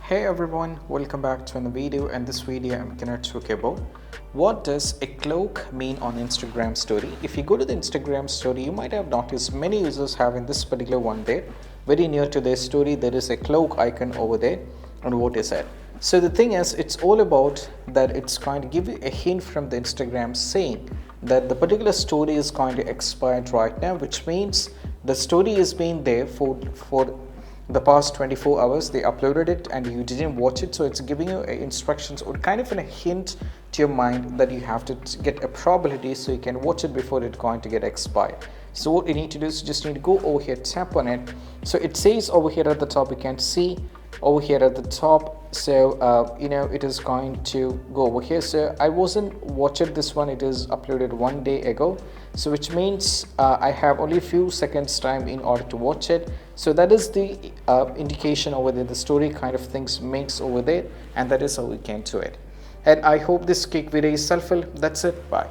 Hey everyone, welcome back to another video. And this video I'm gonna talk about what does a cloak mean on Instagram story. If you go to the Instagram story, you might have noticed many users having this particular one there. Very near to their story, there is a cloak icon over there. And what is it? So the thing is, it's all about that it's going to give you a hint from the Instagram saying that the particular story is going to expire right now, which means the story has been there for the past 24 hours. They uploaded it and you didn't watch it, so it's giving you instructions or kind of a hint to your mind that you have to get a probability so you can watch it before it's going to get expired. So what you need to do is just need to go over here, tap on it. So it says over here at the top, you can see over here at the top. So it is going to go over here. So I wasn't watching this one, it is uploaded 1 day ago, so which means I have only a few seconds time in order to watch it. So that is the indication over there, the story kind of things makes over there, and that is how we can do it. And I hope this quick video is helpful. That's it. Bye.